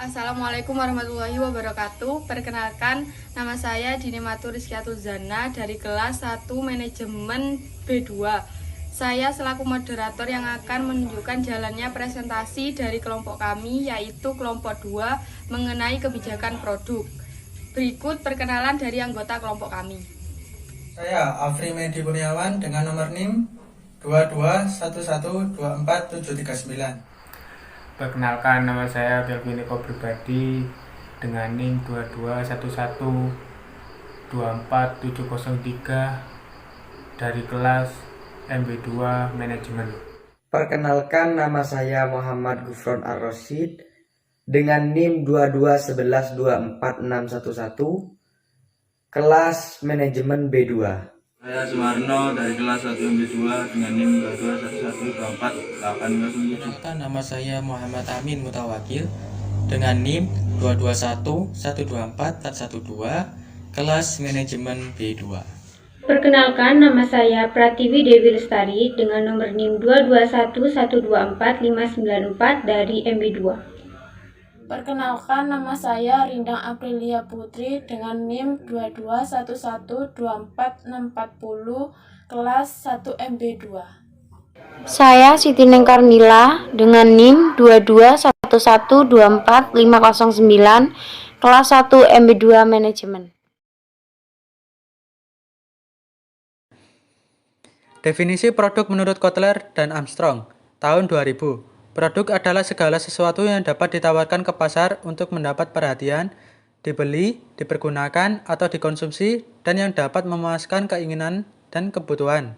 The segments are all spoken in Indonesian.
Assalamualaikum warahmatullahi wabarakatuh. Perkenalkan, nama saya Dini Matu Rizkyatul Zana dari kelas 1 Manajemen B2. Saya selaku moderator yang akan menunjukkan jalannya presentasi dari kelompok kami, yaitu kelompok 2 mengenai kebijakan produk. Berikut perkenalan dari anggota kelompok kami. Saya Afri Medi Kurniawan dengan nomor NIM 221124739. Perkenalkan, nama saya Belvin Eko Pribadi dengan NIM 221124703 dari kelas MB2 Manajemen. Perkenalkan, nama saya Muhammad Gufron Ar-Rosyid dengan NIM 221124611 kelas Manajemen B2. Saya Sumarno dari kelas 1 MB2 dengan NIM 221124807. Nama saya Muhammad Amin Mutawakil dengan NIM 221124112 kelas Manajemen B2. Perkenalkan, nama saya Pratiwi Dewi Lestari dengan nomor NIM 221124594 dari MB2. Perkenalkan, nama saya Rindang Aprilia Putri dengan NIM 221124640 kelas 1 MB2. Saya Siti Neng Karmila dengan NIM 221124509 kelas 1 MB2 Manajemen. Definisi produk menurut Kotler dan Armstrong, tahun 2000. Produk adalah segala sesuatu yang dapat ditawarkan ke pasar untuk mendapat perhatian, dibeli, dipergunakan, atau dikonsumsi, dan yang dapat memuaskan keinginan dan kebutuhan.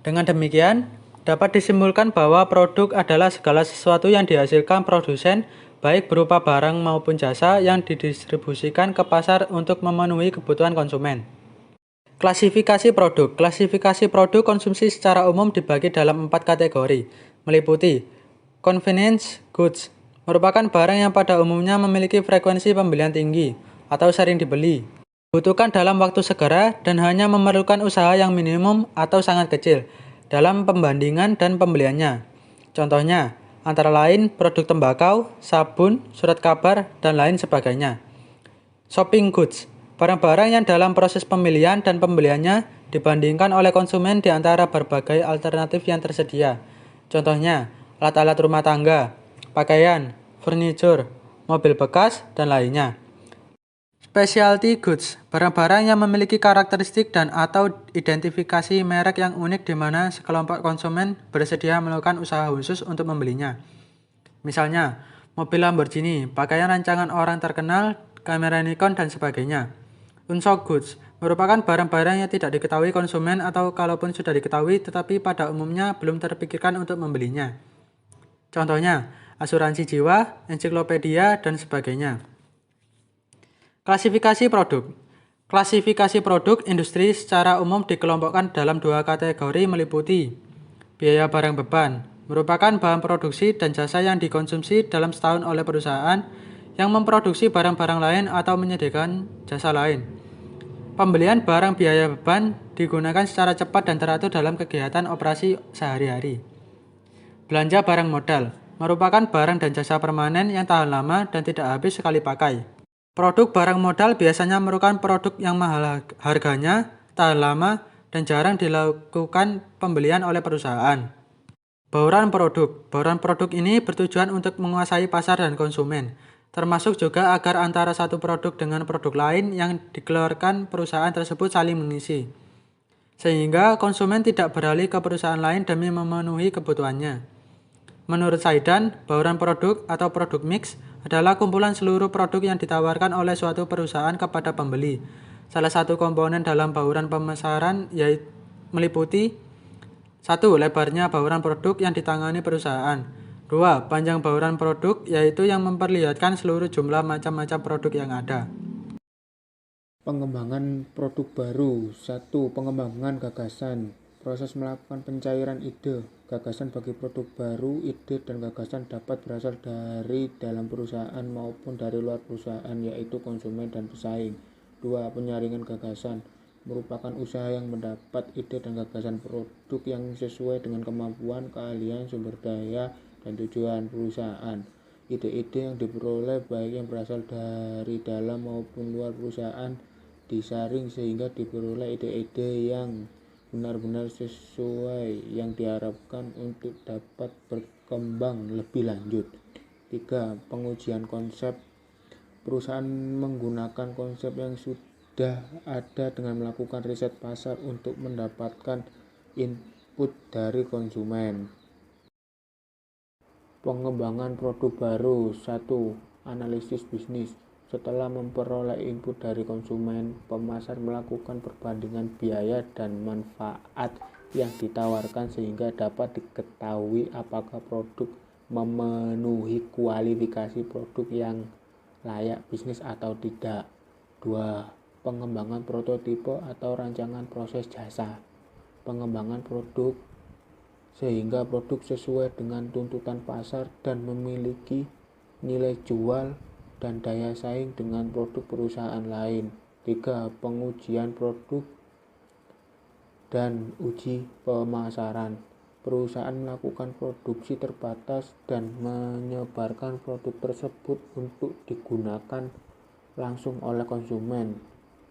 Dengan demikian, dapat disimpulkan bahwa produk adalah segala sesuatu yang dihasilkan produsen, baik berupa barang maupun jasa yang didistribusikan ke pasar untuk memenuhi kebutuhan konsumen. Klasifikasi produk. Klasifikasi produk konsumsi secara umum dibagi dalam 4 kategori, meliputi convenience goods, merupakan barang yang pada umumnya memiliki frekuensi pembelian tinggi atau sering dibeli, dibutuhkan dalam waktu segera dan hanya memerlukan usaha yang minimum atau sangat kecil dalam pembandingan dan pembeliannya. Contohnya, antara lain produk tembakau, sabun, surat kabar, dan lain sebagainya. Shopping goods, barang-barang yang dalam proses pemilihan dan pembeliannya dibandingkan oleh konsumen di antara berbagai alternatif yang tersedia. Contohnya, alat-alat rumah tangga, pakaian, furniture, mobil bekas, dan lainnya. Specialty goods, barang-barang yang memiliki karakteristik dan atau identifikasi merek yang unik di mana sekelompok konsumen bersedia melakukan usaha khusus untuk membelinya. Misalnya, mobil Lamborghini, pakaian rancangan orang terkenal, kamera Nikon, dan sebagainya. Unsold goods, merupakan barang-barang yang tidak diketahui konsumen atau kalaupun sudah diketahui tetapi pada umumnya belum terpikirkan untuk membelinya. Contohnya, asuransi jiwa, ensiklopedia, dan sebagainya. Klasifikasi produk. Klasifikasi produk industri secara umum dikelompokkan dalam 2 kategori meliputi biaya barang beban, merupakan bahan produksi dan jasa yang dikonsumsi dalam setahun oleh perusahaan yang memproduksi barang-barang lain atau menyediakan jasa lain. Pembelian barang biaya beban digunakan secara cepat dan teratur dalam kegiatan operasi sehari-hari. Belanja barang modal, merupakan barang dan jasa permanen yang tahan lama dan tidak habis sekali pakai. Produk barang modal biasanya merupakan produk yang mahal harganya, tahan lama, dan jarang dilakukan pembelian oleh perusahaan. Bauran produk. Bauran produk ini bertujuan untuk menguasai pasar dan konsumen, termasuk juga agar antara satu produk dengan produk lain yang dikeluarkan perusahaan tersebut saling mengisi, sehingga konsumen tidak beralih ke perusahaan lain demi memenuhi kebutuhannya. Menurut Saidan, bauran produk atau produk mix adalah kumpulan seluruh produk yang ditawarkan oleh suatu perusahaan kepada pembeli. Salah satu komponen dalam bauran pemasaran yaitu meliputi 1. Lebarnya bauran produk yang ditangani perusahaan. 2. Panjang bauran produk yaitu yang memperlihatkan seluruh jumlah macam-macam produk yang ada. Pengembangan produk baru. 1. Pengembangan gagasan. Proses melakukan pencairan ide. Gagasan bagi produk baru, ide dan gagasan dapat berasal dari dalam perusahaan maupun dari luar perusahaan, yaitu konsumen dan pesaing. 2. Penyaringan gagasan merupakan usaha yang mendapat ide dan gagasan produk yang sesuai dengan kemampuan, keahlian, sumber daya, dan tujuan perusahaan. Ide-ide yang diperoleh baik yang berasal dari dalam maupun luar perusahaan disaring sehingga diperoleh ide-ide yang benar-benar sesuai yang diharapkan untuk dapat berkembang lebih lanjut. 3. Pengujian konsep. Perusahaan menggunakan konsep yang sudah ada dengan melakukan riset pasar untuk mendapatkan input dari konsumen. Pengembangan produk baru. 1. Analisis bisnis. Setelah memperoleh input dari konsumen, pemasar melakukan perbandingan biaya dan manfaat yang ditawarkan sehingga dapat diketahui apakah produk memenuhi kualifikasi produk yang layak bisnis atau tidak. 2. Pengembangan prototipe atau rancangan proses jasa. Pengembangan produk sehingga produk sesuai dengan tuntutan pasar dan memiliki nilai jual dan daya saing dengan produk perusahaan lain. 3. Pengujian produk dan uji pemasaran. Perusahaan melakukan produksi terbatas dan menyebarkan produk tersebut untuk digunakan langsung oleh konsumen.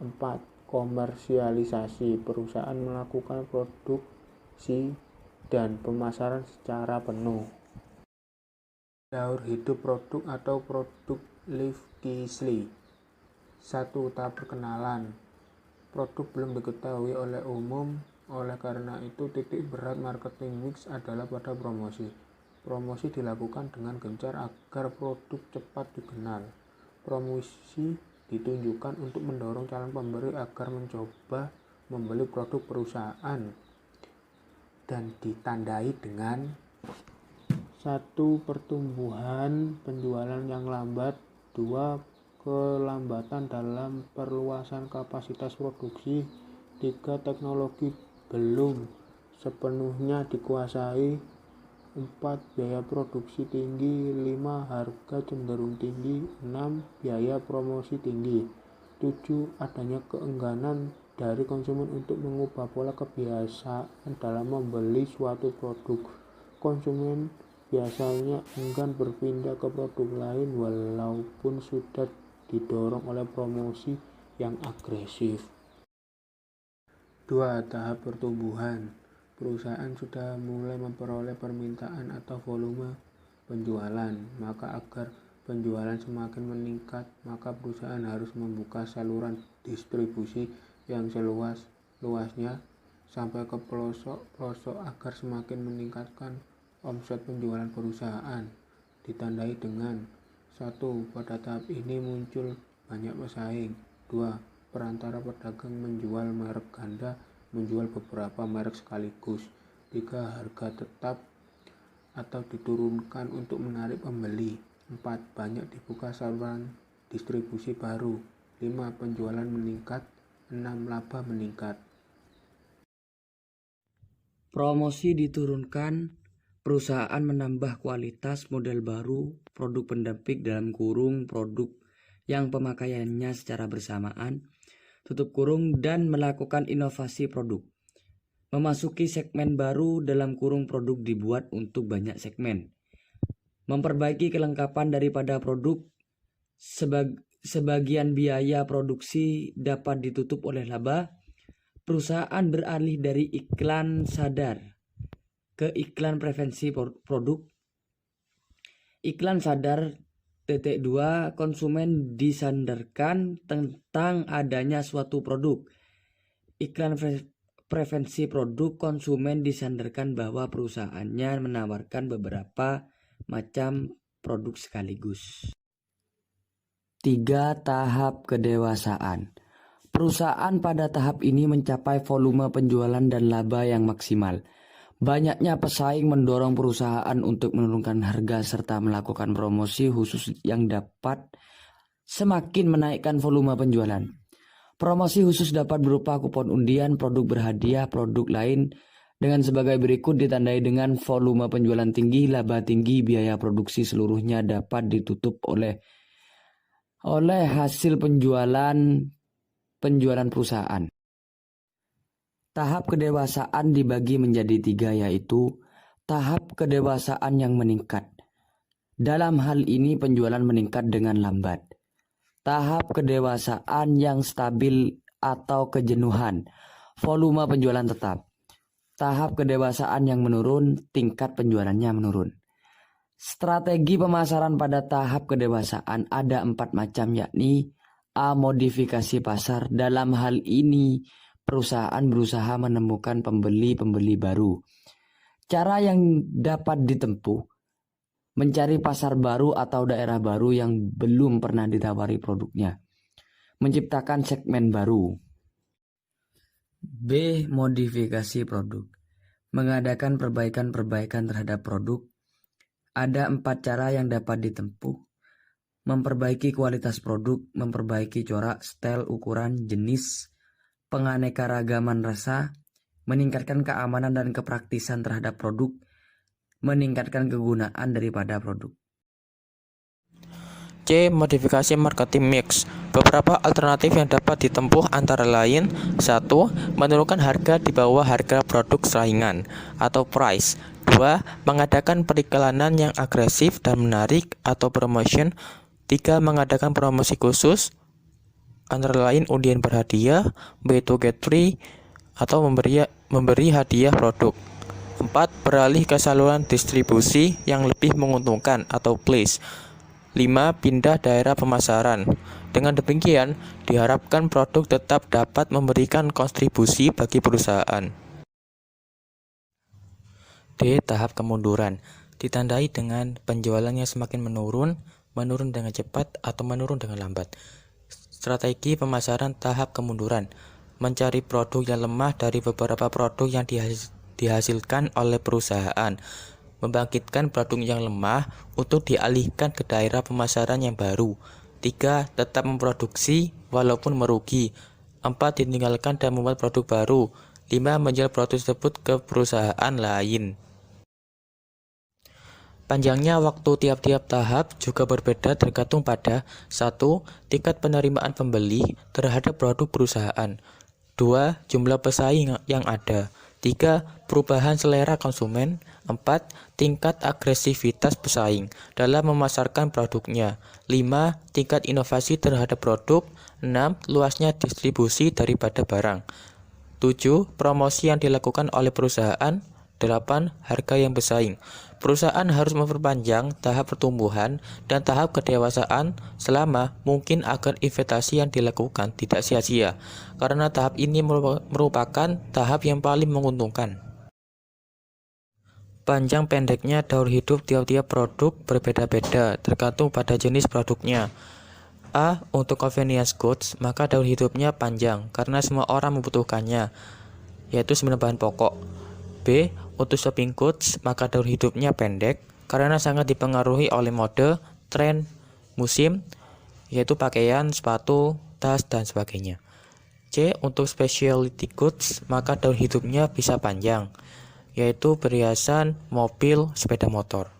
4. Komersialisasi. Perusahaan melakukan produksi dan pemasaran secara penuh. Daur hidup produk atau produk life cycle. 1. Tahap perkenalan. Produk belum diketahui oleh umum, oleh karena itu titik berat marketing mix adalah pada promosi. Promosi dilakukan dengan gencar agar produk cepat dikenal. Promosi ditunjukkan untuk mendorong calon pembeli agar mencoba membeli produk perusahaan dan ditandai dengan 1. Pertumbuhan penjualan yang lambat. 2. Kelambatan dalam perluasan kapasitas produksi. 3. Teknologi belum sepenuhnya dikuasai. 4. Biaya produksi tinggi. 5. Harga cenderung tinggi. 6. Biaya promosi tinggi. 7. Adanya keengganan dari konsumen untuk mengubah pola kebiasaan dalam membeli suatu produk. Konsumen biasanya enggan berpindah ke produk lain walaupun sudah didorong oleh promosi yang agresif. 2. Tahap pertumbuhan. Perusahaan sudah mulai memperoleh permintaan atau volume penjualan, maka agar penjualan semakin meningkat, maka perusahaan harus membuka saluran distribusi yang seluas-luasnya sampai ke pelosok-pelosok agar semakin meningkatkan omset penjualan perusahaan. Ditandai dengan 1. Pada tahap ini muncul banyak pesaing. 2. Perantara pedagang menjual merek ganda, menjual beberapa merek sekaligus. 3. Harga tetap atau diturunkan untuk menarik pembeli. 4. Banyak dibuka saluran distribusi baru. 5. Penjualan meningkat. 6. Laba meningkat. Promosi diturunkan. Perusahaan menambah kualitas model baru, produk pendamping dalam kurung, produk yang pemakaiannya secara bersamaan, tutup kurung, dan melakukan inovasi produk. Memasuki segmen baru dalam kurung produk dibuat untuk banyak segmen. Memperbaiki kelengkapan daripada produk, sebagian biaya produksi dapat ditutup oleh laba. Perusahaan beralih dari iklan sadar ke iklan preferensi produk. Iklan sadar 2. Konsumen disadarkan tentang adanya suatu produk. Iklan preferensi produk. Konsumen disadarkan bahwa perusahaannya menawarkan beberapa macam produk sekaligus. 3. Tahap kedewasaan. Perusahaan pada tahap ini mencapai volume penjualan dan laba yang maksimal. Banyaknya pesaing mendorong perusahaan untuk menurunkan harga serta melakukan promosi khusus yang dapat semakin menaikkan volume penjualan. Promosi khusus dapat berupa kupon undian, produk berhadiah, produk lain dengan sebagai berikut ditandai dengan volume penjualan tinggi, laba tinggi, biaya produksi seluruhnya dapat ditutup oleh hasil penjualan perusahaan. Tahap kedewasaan dibagi menjadi 3, yaitu tahap kedewasaan yang meningkat. Dalam hal ini penjualan meningkat dengan lambat. Tahap kedewasaan yang stabil atau kejenuhan, volume penjualan tetap. Tahap kedewasaan yang menurun, tingkat penjualannya menurun. Strategi pemasaran pada tahap kedewasaan ada 4 macam, yakni A. Modifikasi pasar. Dalam hal ini perusahaan berusaha menemukan pembeli-pembeli baru. Cara yang dapat ditempuh: mencari pasar baru atau daerah baru yang belum pernah ditawari produknya. Menciptakan segmen baru. B. Modifikasi produk. Mengadakan perbaikan-perbaikan terhadap produk. Ada 4 cara yang dapat ditempuh: memperbaiki kualitas produk, memperbaiki corak, style, ukuran, jenis, penganekaragaman rasa, meningkatkan keamanan dan kepraktisan terhadap produk, meningkatkan kegunaan daripada produk. C. Modifikasi marketing mix. Beberapa alternatif yang dapat ditempuh antara lain: 1. Menurunkan harga di bawah harga produk saingan atau price. 2. Mengadakan periklanan yang agresif dan menarik atau promotion. 3. Mengadakan promosi khusus antara lain undian berhadiah, buy to get free, atau memberi hadiah produk. 4. Beralih ke saluran distribusi yang lebih menguntungkan atau place. 5. Pindah daerah pemasaran. Dengan demikian, diharapkan produk tetap dapat memberikan kontribusi bagi perusahaan. D. Tahap kemunduran. Ditandai dengan penjualannya semakin menurun dengan cepat atau menurun dengan lambat. Strategi pemasaran tahap kemunduran: mencari produk yang lemah dari beberapa produk yang dihasilkan oleh perusahaan. Membangkitkan produk yang lemah untuk dialihkan ke daerah pemasaran yang baru. 3. Tetap memproduksi walaupun merugi. 4. Ditinggalkan dan membuat produk baru. 5. Menjual produk tersebut ke perusahaan lain. Panjangnya waktu tiap-tiap tahap juga berbeda tergantung pada 1. Tingkat penerimaan pembeli terhadap produk perusahaan. 2. Jumlah pesaing yang ada. 3. Perubahan selera konsumen. 4. Tingkat agresivitas pesaing dalam memasarkan produknya. 5. Tingkat inovasi terhadap produk. 6. Luasnya distribusi daripada barang. 7. Promosi yang dilakukan oleh perusahaan. 8. Harga yang bersaing. Perusahaan harus memperpanjang tahap pertumbuhan dan tahap kedewasaan selama mungkin agar investasi yang dilakukan tidak sia-sia, karena tahap ini merupakan tahap yang paling menguntungkan. Panjang pendeknya daur hidup tiap-tiap produk berbeda-beda tergantung pada jenis produknya. A. Untuk convenience goods, maka daur hidupnya panjang karena semua orang membutuhkannya, yaitu 9 bahan pokok. B. Untuk shopping goods, maka daur hidupnya pendek karena sangat dipengaruhi oleh mode, tren, musim, yaitu pakaian, sepatu, tas, dan sebagainya. C. Untuk specialty goods, maka daur hidupnya bisa panjang, yaitu perhiasan, mobil, sepeda motor.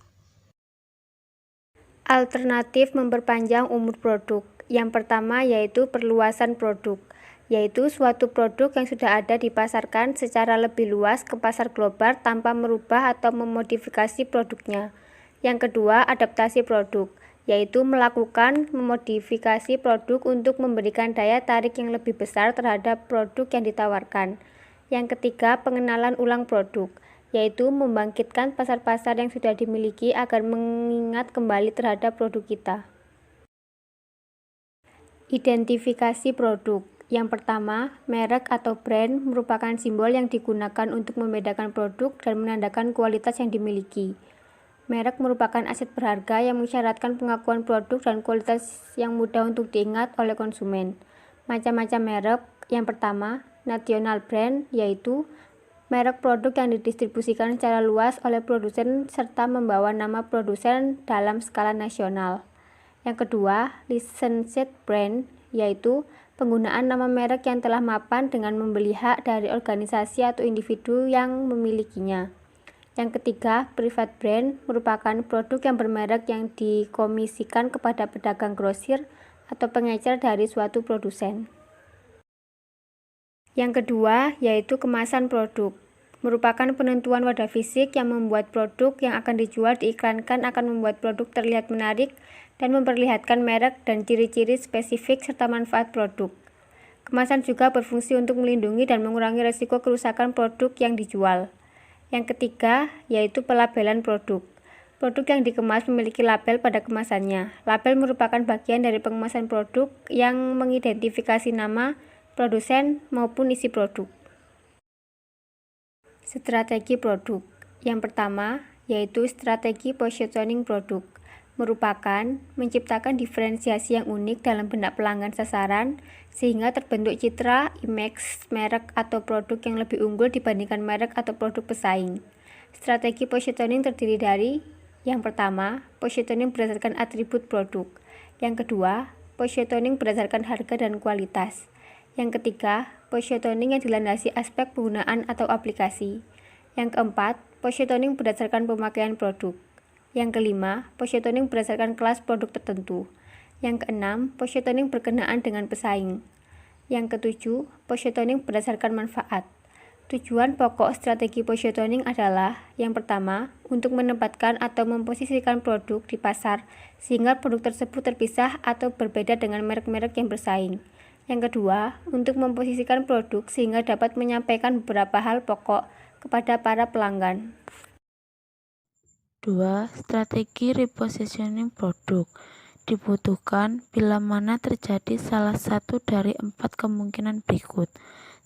Alternatif memperpanjang umur produk. Yang pertama yaitu perluasan produk, yaitu suatu produk yang sudah ada dipasarkan secara lebih luas ke pasar global tanpa merubah atau memodifikasi produknya. Yang kedua, adaptasi produk, yaitu melakukan memodifikasi produk untuk memberikan daya tarik yang lebih besar terhadap produk yang ditawarkan. Yang ketiga, pengenalan ulang produk, yaitu membangkitkan pasar-pasar yang sudah dimiliki agar mengingat kembali terhadap produk kita. Identifikasi produk. Yang pertama, merek atau brand merupakan simbol yang digunakan untuk membedakan produk dan menandakan kualitas yang dimiliki. Merek merupakan aset berharga yang mensyaratkan pengakuan produk dan kualitas yang mudah untuk diingat oleh konsumen. Macam-macam merek. Yang pertama, national brand, yaitu merek produk yang didistribusikan secara luas oleh produsen serta membawa nama produsen dalam skala nasional. Yang kedua, licensed brand, yaitu penggunaan nama merek yang telah mapan dengan membeli hak dari organisasi atau individu yang memilikinya. Yang ketiga, private brand merupakan produk yang bermerek yang dikomisikan kepada pedagang grosir atau pengecer dari suatu produsen. Yang kedua, yaitu kemasan produk. merupakan penentuan wadah fisik yang membuat produk yang akan dijual diiklankan akan membuat produk terlihat menarik dan memperlihatkan merek dan ciri-ciri spesifik serta manfaat produk. Kemasan juga berfungsi untuk melindungi dan mengurangi risiko kerusakan produk yang dijual. Yang ketiga, yaitu pelabelan produk. Produk yang dikemas memiliki label pada kemasannya. Label merupakan bagian dari pengemasan produk yang mengidentifikasi nama, produsen, maupun isi produk. Strategi produk. Yang pertama, yaitu strategi positioning produk. Merupakan menciptakan diferensiasi yang unik dalam benak pelanggan sasaran sehingga terbentuk citra, image, merek atau produk yang lebih unggul dibandingkan merek atau produk pesaing. Strategi positioning terdiri dari yang pertama, positioning berdasarkan atribut produk. Yang kedua, positioning berdasarkan harga dan kualitas. Yang ketiga, positioning yang dilandasi aspek penggunaan atau aplikasi. Yang keempat, positioning berdasarkan pemakaian produk. Yang kelima, positioning berdasarkan kelas produk tertentu. Yang keenam, positioning berkenaan dengan pesaing. Yang ketujuh, positioning berdasarkan manfaat. Tujuan pokok strategi positioning adalah yang pertama, untuk menempatkan atau memposisikan produk di pasar sehingga produk tersebut terpisah atau berbeda dengan merek-merek yang bersaing. Yang kedua, untuk memposisikan produk sehingga dapat menyampaikan beberapa hal pokok kepada para pelanggan. 2. Strategi repositioning produk dibutuhkan bila mana terjadi salah satu dari 4 kemungkinan berikut.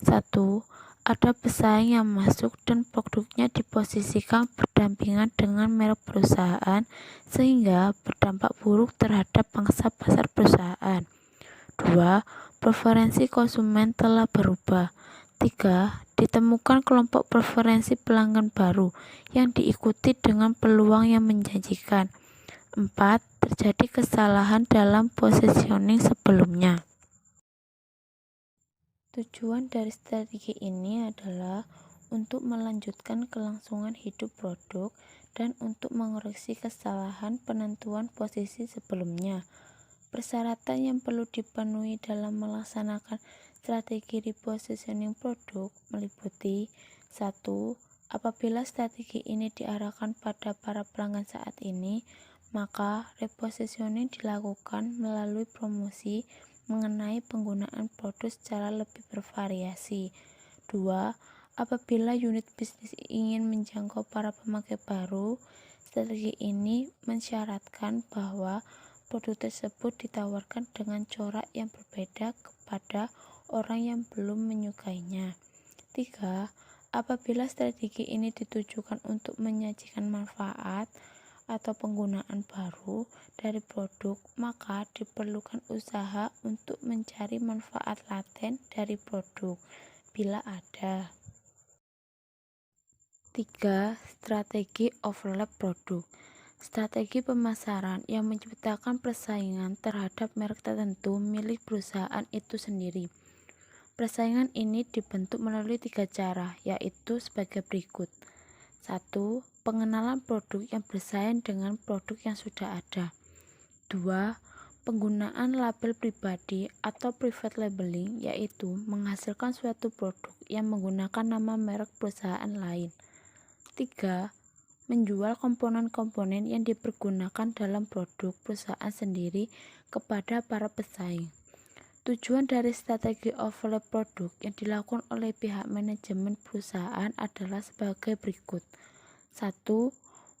1. Ada pesaing yang masuk dan produknya diposisikan berdampingan dengan merek perusahaan sehingga berdampak buruk terhadap pangsa pasar perusahaan. 2. Preferensi konsumen telah berubah. 3. Ditemukan kelompok preferensi pelanggan baru yang diikuti dengan peluang yang menjanjikan. 4. Terjadi kesalahan dalam positioning sebelumnya. Tujuan dari strategi ini adalah untuk melanjutkan kelangsungan hidup produk dan untuk mengoreksi kesalahan penentuan posisi sebelumnya. Persyaratan yang perlu dipenuhi dalam melaksanakan strategi repositioning produk meliputi 1. Apabila strategi ini diarahkan pada para pelanggan saat ini, maka repositioning dilakukan melalui promosi mengenai penggunaan produk secara lebih bervariasi. 2. Apabila unit bisnis ingin menjangkau para pemakai baru, strategi ini mensyaratkan bahwa produk tersebut ditawarkan dengan corak yang berbeda kepada orang yang belum menyukainya. 3. Apabila strategi ini ditujukan untuk menyajikan manfaat atau penggunaan baru dari produk, maka diperlukan usaha untuk mencari manfaat laten dari produk, bila ada. 3. Strategi overlap produk. Strategi pemasaran yang menciptakan persaingan terhadap merek tertentu milik perusahaan itu sendiri. Persaingan ini dibentuk melalui 3 cara, yaitu sebagai berikut. 1. Pengenalan produk yang bersaing dengan produk yang sudah ada. 2. Penggunaan label pribadi atau private labeling, yaitu menghasilkan suatu produk yang menggunakan nama merek perusahaan lain. 3. Menjual komponen-komponen yang dipergunakan dalam produk perusahaan sendiri kepada para pesaing. Tujuan dari strategi overlap produk yang dilakukan oleh pihak manajemen perusahaan adalah sebagai berikut. 1.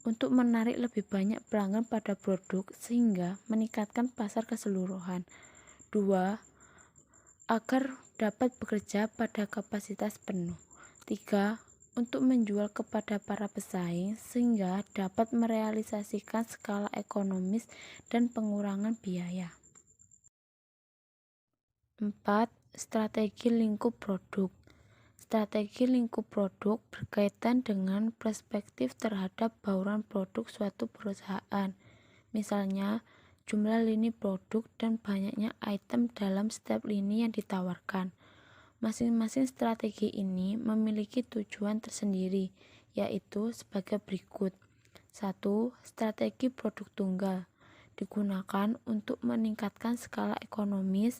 Untuk menarik lebih banyak pelanggan pada produk sehingga meningkatkan pasar keseluruhan. 2. Agar dapat bekerja pada kapasitas penuh. 3. Untuk menjual kepada para pesaing sehingga dapat merealisasikan skala ekonomis dan pengurangan biaya. 4. Strategi lingkup produk. Strategi lingkup produk berkaitan dengan perspektif terhadap bauran produk suatu perusahaan. Misalnya, jumlah lini produk dan banyaknya item dalam setiap lini yang ditawarkan. Masing-masing strategi ini memiliki tujuan tersendiri, yaitu sebagai berikut. 1. Strategi produk tunggal digunakan untuk meningkatkan skala ekonomis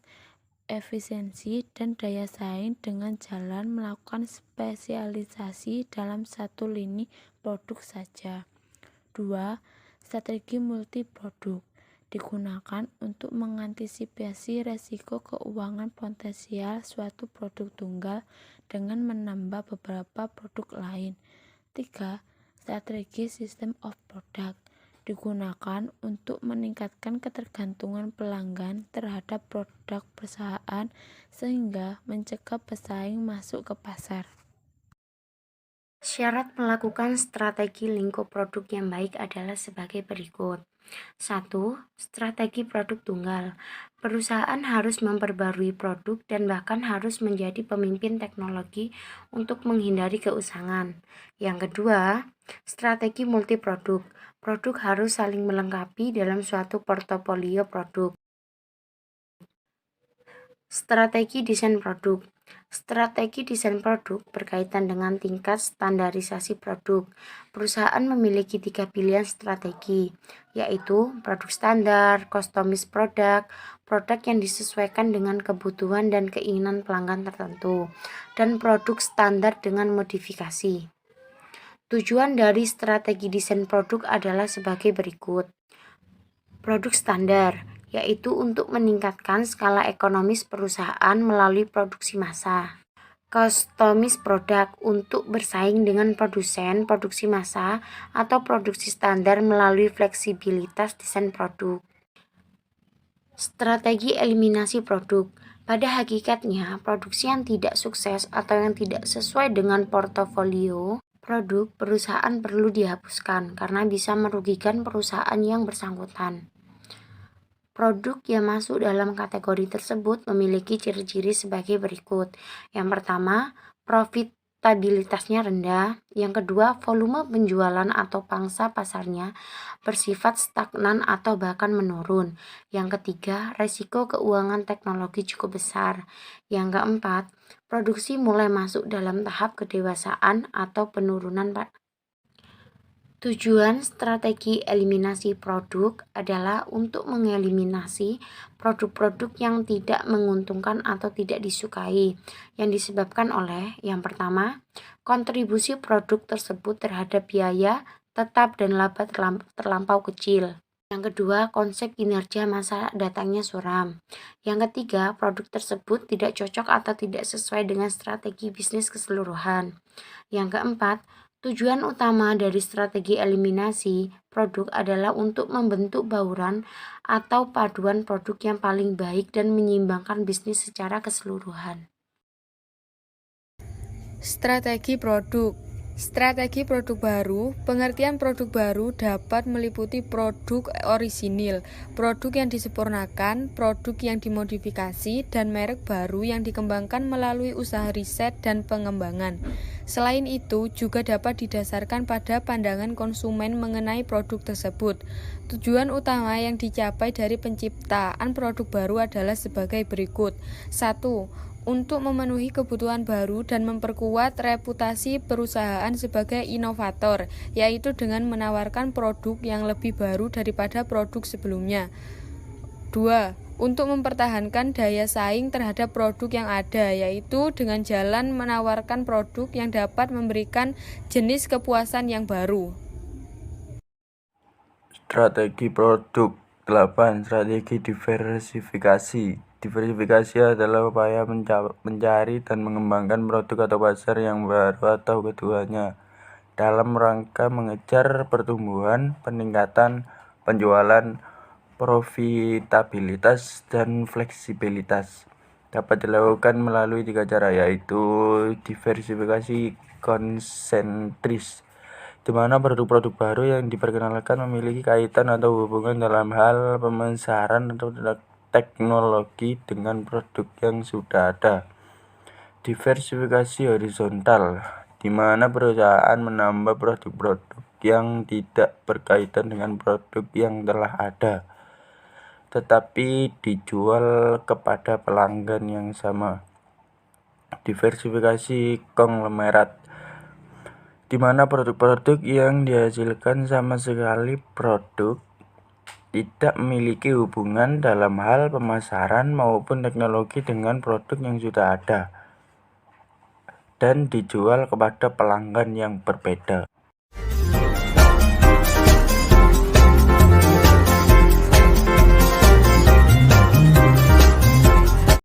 efisiensi dan daya saing dengan jalan melakukan spesialisasi dalam satu lini produk saja. 2. Strategi multi produk digunakan untuk mengantisipasi resiko keuangan potensial suatu produk tunggal dengan menambah beberapa produk lain. 3. Strategi system of product digunakan untuk meningkatkan ketergantungan pelanggan terhadap produk perusahaan sehingga mencegah pesaing masuk ke pasar. Syarat melakukan strategi lingkup produk yang baik adalah sebagai berikut. 1. Strategi produk tunggal. Perusahaan harus memperbarui produk dan bahkan harus menjadi pemimpin teknologi untuk menghindari keusangan. Yang kedua, strategi multi produk. Produk harus saling melengkapi dalam suatu portofolio produk. Strategi desain produk. Strategi desain produk berkaitan dengan tingkat standarisasi produk. Perusahaan memiliki 3 pilihan strategi, yaitu produk standar, customized product, produk yang disesuaikan dengan kebutuhan dan keinginan pelanggan tertentu, dan produk standar dengan modifikasi. Tujuan dari strategi desain produk adalah sebagai berikut. Produk standar, yaitu untuk meningkatkan skala ekonomis perusahaan melalui produksi massal. Customized product untuk bersaing dengan produsen produksi massal atau produksi standar melalui fleksibilitas desain produk. Strategi eliminasi produk. Pada hakikatnya, produksi yang tidak sukses atau yang tidak sesuai dengan portofolio produk perusahaan perlu dihapuskan karena bisa merugikan perusahaan yang bersangkutan. Produk yang masuk dalam kategori tersebut memiliki ciri-ciri sebagai berikut. Yang pertama, profitabilitasnya rendah. Yang kedua, volume penjualan atau pangsa pasarnya bersifat stagnan atau bahkan menurun. Yang ketiga, resiko keuangan teknologi cukup besar. Yang keempat, produksi mulai masuk dalam tahap kedewasaan atau penurunan. Tujuan strategi eliminasi produk adalah untuk mengeliminasi produk-produk yang tidak menguntungkan atau tidak disukai yang disebabkan oleh yang pertama, kontribusi produk tersebut terhadap biaya tetap dan laba terlampau kecil. Yang kedua, konsep kinerja masa datangnya suram. Yang ketiga, produk tersebut tidak cocok atau tidak sesuai dengan strategi bisnis keseluruhan. Yang keempat, tujuan utama dari strategi eliminasi produk adalah untuk membentuk bauran atau paduan produk yang paling baik dan menyeimbangkan bisnis secara keseluruhan. Strategi produk. Strategi produk baru. Pengertian produk baru dapat meliputi produk orisinil, produk yang disempurnakan, produk yang dimodifikasi, dan merek baru yang dikembangkan melalui usaha riset dan pengembangan. Selain itu, juga dapat didasarkan pada pandangan konsumen mengenai produk tersebut. Tujuan utama yang dicapai dari penciptaan produk baru adalah sebagai berikut. 1. Untuk memenuhi kebutuhan baru dan memperkuat reputasi perusahaan sebagai inovator, yaitu dengan menawarkan produk yang lebih baru daripada produk sebelumnya. 2. Untuk mempertahankan daya saing terhadap produk yang ada, yaitu dengan jalan menawarkan produk yang dapat memberikan jenis kepuasan yang baru. Strategi produk. 8. Strategi diversifikasi. Diversifikasi adalah upaya mencari dan mengembangkan produk atau pasar yang baru atau keduanya dalam rangka mengejar pertumbuhan, peningkatan penjualan, profitabilitas, dan fleksibilitas. Dapat dilakukan melalui 3 cara, yaitu diversifikasi konsentris, di mana produk-produk baru yang diperkenalkan memiliki kaitan atau hubungan dalam hal pemasaran atau teknologi dengan produk yang sudah ada. Diversifikasi horizontal, di mana perusahaan menambah produk-produk yang tidak berkaitan dengan produk yang telah ada, tetapi dijual kepada pelanggan yang sama. Diversifikasi konglomerat, di mana produk-produk yang dihasilkan sama sekali produk tidak memiliki hubungan dalam hal pemasaran maupun teknologi dengan produk yang sudah ada dan dijual kepada pelanggan yang berbeda.